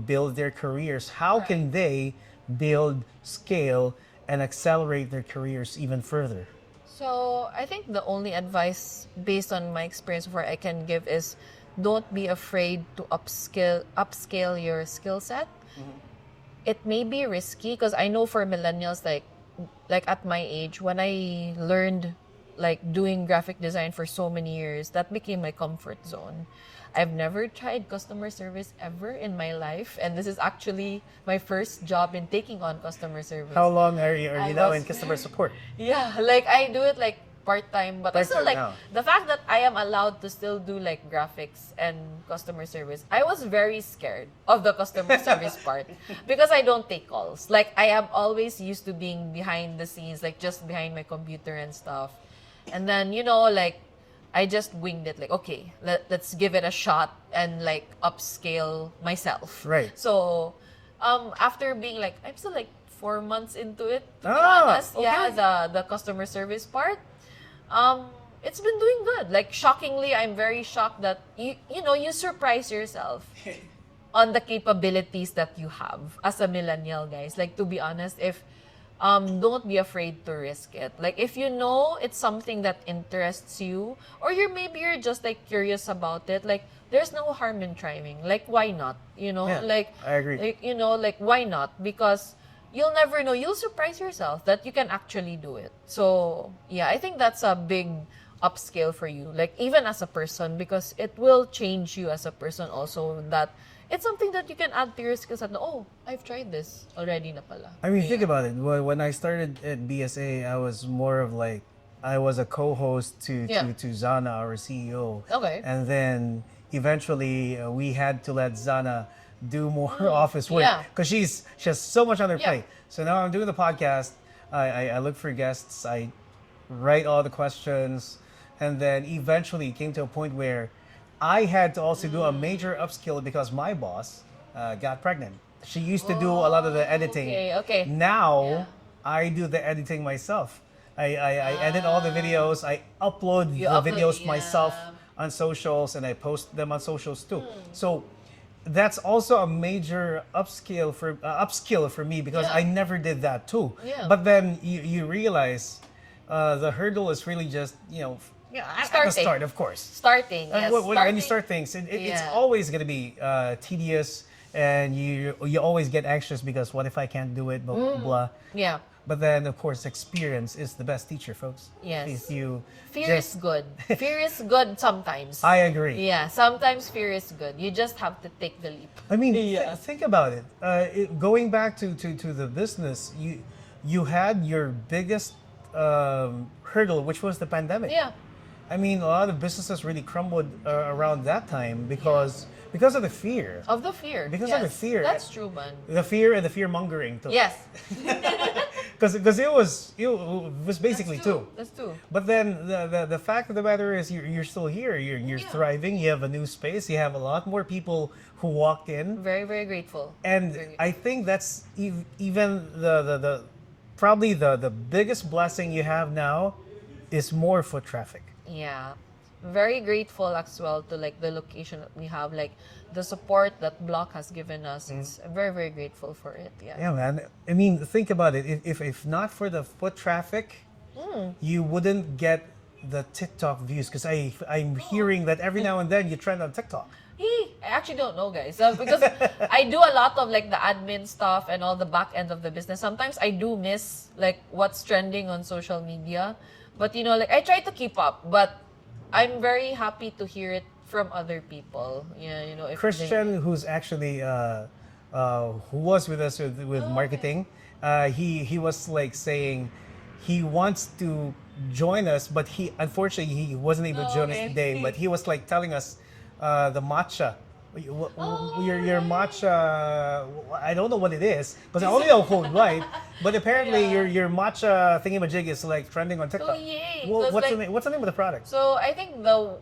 F: build their careers. How can they build, scale, and accelerate their careers even further?
G: So I think the only advice based on my experience before I can give is don't be afraid to upscale your skill set. It may be risky because I know for millennials like at my age, when I learned like doing graphic design for so many years, that became my comfort zone. I've never tried customer service ever in my life, and this is actually my first job in taking on customer service.
F: How long are you now
G: was-
F: in customer support?
G: Yeah, like I do it like part-time, but I still like
F: Part-time now.
G: the fact that I am allowed to still do like graphics and customer service. I was very scared of the customer service part because I don't take calls. Like I am always used to being behind the scenes, like just behind my computer and stuff. And then, like I just winged it like, okay, let's give it a shot and like upscale myself.
F: Right.
G: So after being like, I'm still like 4 months into it, to be
F: Ah,
G: honest.
F: okay.
G: Yeah, the customer service part. It's been doing good. Like shockingly, I'm very shocked that you surprise yourself on the capabilities that you have as a millennial, guys. Like to be honest, if don't be afraid to risk it. Like if you know it's something that interests you, or you're just like curious about it, like there's no harm in trying. Like why not?
F: Yeah,
G: Like
F: I agree.
G: Like like why not? Because you'll never know. You'll surprise yourself that you can actually do it. So yeah, I think that's a big upscale for you. Like even as a person, because it will change you as a person also. That it's something that you can add to your skills. That oh, I've tried this already na pala.
F: I mean, think about it. When I started at BSA, I was more of like, I was a co-host to Zana, our CEO.
G: Okay.
F: And then eventually we had to let Zana do more office work
G: Yeah.
F: because she has so much on her
G: Yeah.
F: plate. So now I'm doing the podcast. I look for guests. I write all the questions, and then eventually it came to a point where I had to also do a major upskill because my boss got pregnant. She used to do a lot of the editing.
G: Okay.
F: Now
G: Yeah.
F: I do the editing myself. I edit all the videos. I upload the
G: upload-
F: videos
G: yeah.
F: myself on socials, and I post them on socials too. So that's also a major upskill for me because
G: Yeah.
F: I never did that too.
G: Yeah.
F: But then you realize the hurdle is really just at the
G: Starting.
F: start, of course.
G: Starting. Yes.
F: When you start things, it's
G: Yeah.
F: always going to be tedious, and you always get anxious because what if I can't do it? Blah, blah.
G: Yeah.
F: But then, of course, experience is the best teacher, folks.
G: Yes.
F: If you
G: Fear is good. Fear is good sometimes.
F: I agree.
G: Yeah, sometimes fear is good. You just have to take the leap.
F: I mean, think about it. Going back to the business, you had your biggest hurdle, which was the pandemic.
G: Yeah.
F: I mean, a lot of businesses really crumbled around that time because of the fear.
G: Of the fear.
F: Because
G: yes.
F: of the fear.
G: That's true, man.
F: The fear and the fear mongering too.
G: Yes.
F: Because it was basically two.
G: That's true.
F: But then the fact of the matter is you're still here. You're thriving. You have a new space. You have a lot more people who walk in.
G: Very, very grateful.
F: And I think that's even the probably the biggest blessing you have now is more foot traffic.
G: Yeah. Very grateful as well to like the location that we have, like the support that Block has given us. It's very, very grateful for it. Yeah.
F: Yeah, man. I mean, think about it. If not for the foot traffic, you wouldn't get the TikTok views because I'm hearing that every now and then you trend on TikTok.
G: I actually don't know, guys. Because I do a lot of like the admin stuff and all the back end of the business. Sometimes I do miss like what's trending on social media. But like I try to keep up, but I'm very happy to hear it from other people. Yeah, if
F: Christian, who's actually who was with us with marketing, he was like saying he wants to join us, but unfortunately he wasn't able to join us today. But he was like telling us the matcha. Your matcha, I don't know what it is, because I only know Cold White, but apparently your matcha thingamajig is like trending on TikTok.
G: Oh, yay.
F: Well,
G: So it's
F: what's the name of the product?
G: So I think the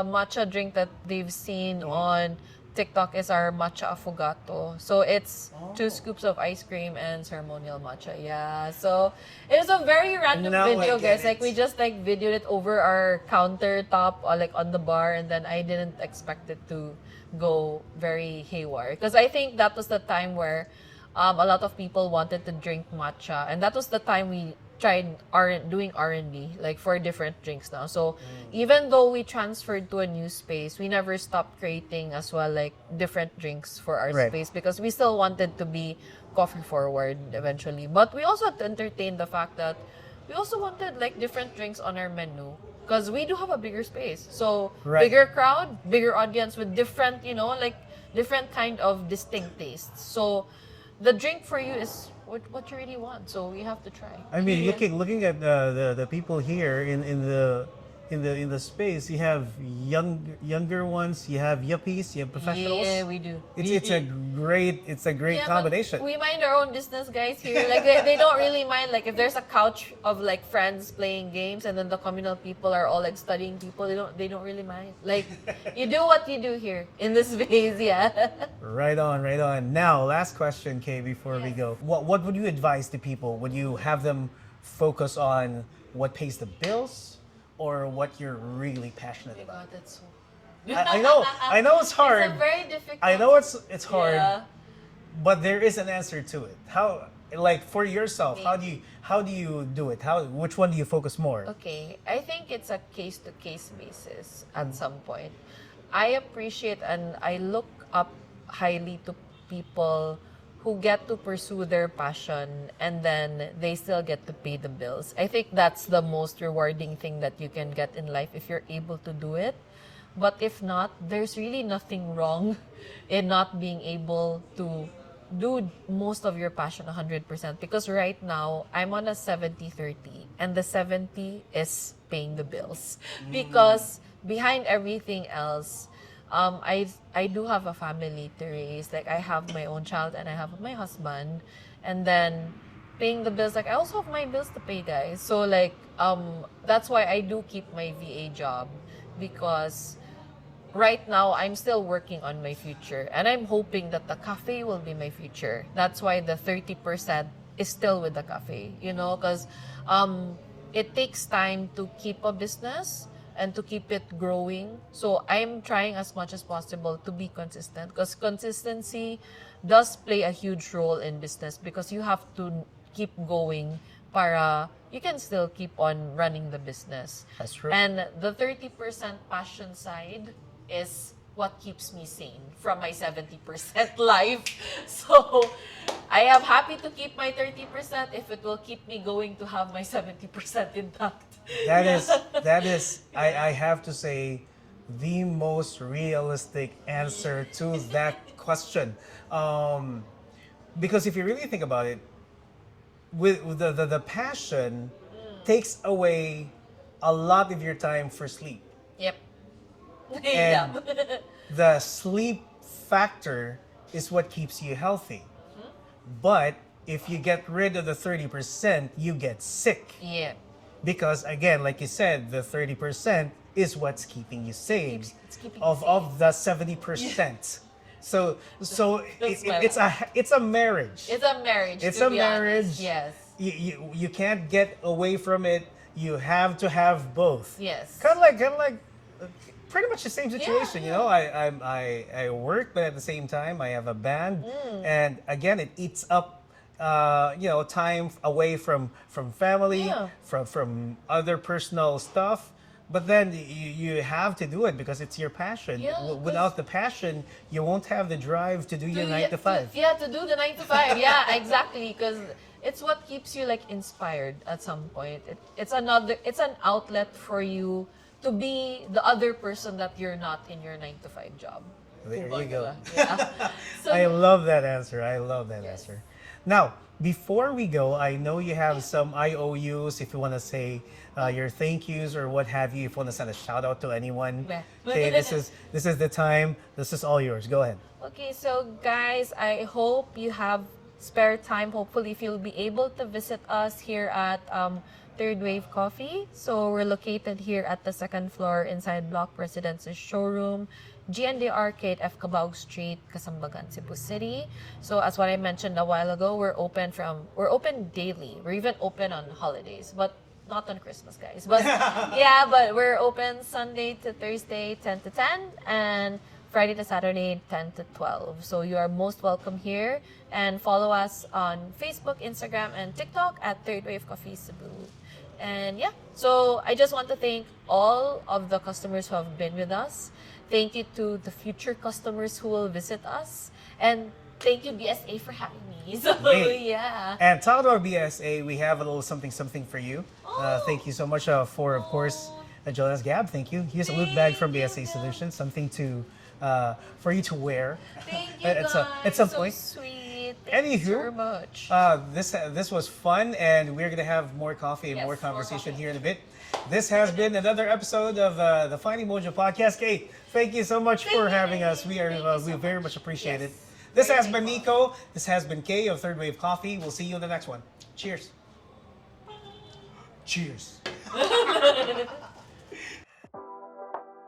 G: matcha drink that they've seen on TikTok is our matcha affogato. So it's 2 scoops of ice cream and ceremonial matcha. Yeah. So it was a very random
F: Now I
G: video,
F: get
G: guys. Like
F: it.
G: we just like videoed it over our countertop or like on the bar, and then I didn't expect it to go very haywire because I think that was the time where a lot of people wanted to drink matcha, and that was the time we tried doing R&D like for different drinks now. So even though we transferred to a new space, we never stopped creating as well like different drinks for our
F: Right.
G: space because we still wanted to be coffee forward eventually. But we also had to entertain the fact that we also wanted like different drinks on our menu because we do have a bigger space. So
F: Right.
G: bigger crowd, bigger audience with different, like different kind of distinct tastes. So the drink for you is what you really want. So you have to try.
F: I mean, looking at the people here in the space, you have younger ones, you have yuppies, you have professionals.
G: Yeah, we do.
F: It's a great
G: Yeah, but
F: combination.
G: we mind our own business, guys. Here, like they don't really mind. Like if there's a couch of like friends playing games, and then the communal people are all like studying people. They don't really mind. Like you do what you do here in this space. Yeah.
F: Right on, right on. Now, last question, Kay, before we go. What would you advise to people? Would you have them focus on what pays the bills or what you're really passionate about?
G: God, that's so.
F: I know it's hard.
G: It's a very difficult.
F: I know it's hard,
G: Yeah.
F: but there is an answer to it. How, like for yourself, how do you do it? Which one do you focus more?
G: Okay, I think it's a case-to-case basis at some point. I appreciate and I look up highly to people who get to pursue their passion and then they still get to pay the bills. I think that's the most rewarding thing that you can get in life if you're able to do it. But if not, there's really nothing wrong in not being able to do most of your passion 100% because right now I'm on a 70-30 and the 70 is paying the bills because behind everything else I do have a family to raise. Like I have my own child and I have my husband, and then paying the bills. Like I also have my bills to pay, guys. So like that's why I do keep my VA job because right now I'm still working on my future, and I'm hoping that the cafe will be my future. That's why the 30% is still with the cafe, because it takes time to keep a business and to keep it growing. So I'm trying as much as possible to be consistent, because consistency does play a huge role in business, because you have to keep going para you can still keep on running the business.
F: That's true.
G: And the 30% passion side is what keeps me sane from my 70% life. So I am happy to keep my 30% if it will keep me going to have my 70% intact.
F: That is, I have to say, the most realistic answer to that question. Because if you really think about it, with the passion takes away a lot of your time for sleep.
G: Yep.
F: And
G: Yeah.
F: the sleep factor is what keeps you healthy. But if you get rid of the 30%, you get sick.
G: Yeah.
F: Because again, like you said, the 30% is what's keeping you sane
G: It's keeping
F: of the 70%. So
G: That's
F: it's a marriage.
G: It's a marriage.
F: It's
G: to
F: a
G: be
F: marriage.
G: honest. Yes.
F: You can't get away from it. You have to have both.
G: Yes.
F: Kind of like pretty much the same situation.
G: Yeah.
F: I work, but at the same time I have a band, and again it eats up time away from family,
G: Yeah.
F: from other personal stuff. But then you have to do it because it's your passion.
G: Yeah, 'cause-
F: Without the passion, you won't have the drive to do your 9 to 5.
G: To do the 9 to 5. Yeah, exactly. Because it's what keeps you like inspired at some point. It's an outlet for you to be the other person that you're not in your 9 to 5 job.
F: There you go.
G: Yeah. So,
F: I love that answer. I love that answer. Now, before we go, I know you have some IOUs if you want to say your thank yous or what have you. If you want to send a shout out to anyone,
G: Yeah.
F: okay, this is the time. This is all yours. Go ahead.
G: Okay, so guys, I hope you have spare time. Hopefully, if you'll be able to visit us here at Third Wave Coffee. So we're located here at the second floor inside Block Residence's showroom, GND Arcade, F. Cabao Street, Kasambagan, Cebu City. So as what I mentioned a while ago, we're open daily. We're even open on holidays, but not on Christmas, guys. But yeah, but we're open Sunday to Thursday, 10 to 10, and Friday to Saturday, 10 to 12. So you are most welcome here, and follow us on Facebook, Instagram, and TikTok at Third Wave Coffee Cebu. And yeah, so I just want to thank all of the customers who have been with us. Thank you to the future customers who will visit us. And thank you, BSA, for having me. So,
F: Great.
G: yeah.
F: And talking about BSA, we have a little something for you. Thank you so much for, of course, Jonas Gab. Thank you. Here's a loot bag from BSA Solutions, something to for you to wear.
G: Thank you,
F: at some
G: so
F: point.
G: sweet. Thank you
F: Anywho,
G: so much.
F: this was fun, and we're gonna have more coffee and
G: Yes,
F: more
G: more
F: conversation
G: coffee.
F: here in a bit. This has been another episode of the Finding Mojo podcast. Kaye, thank you so much for having us. We very much appreciate it. This has been Nico. This has been Kaye of Third Wave Coffee. We'll see you in the next one. Cheers. Cheers.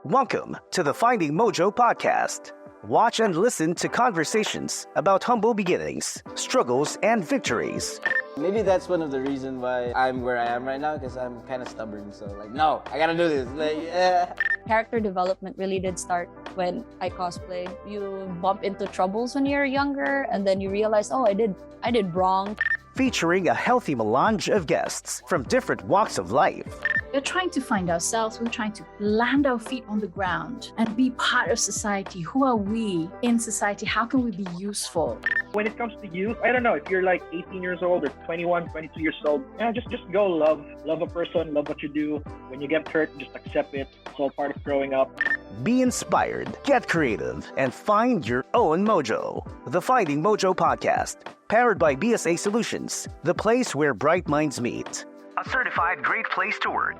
A: Welcome to the Finding Mojo podcast. Watch and listen to conversations about humble beginnings, struggles, and victories.
B: Maybe that's one of the reasons why I'm where I am right now, because I'm kind of stubborn. So like, no, I gotta do this.
C: Character development really did start when I cosplayed. You bump into troubles when you're younger, and then you realize, oh, I did wrong.
A: Featuring a healthy melange of guests from different walks of life.
D: We're trying to find ourselves. We're trying to land our feet on the ground and be part of society. Who are we in society? How can we be useful?
E: When it comes to youth, I don't know, if you're like 18 years old or 21, 22 years old, just go love a person, love what you do. When you get hurt, just accept it. It's all part of growing up.
A: Be inspired, get creative, and find your own mojo. The Finding Mojo podcast, powered by BSA Solutions, the place where bright minds meet. A certified great place to work.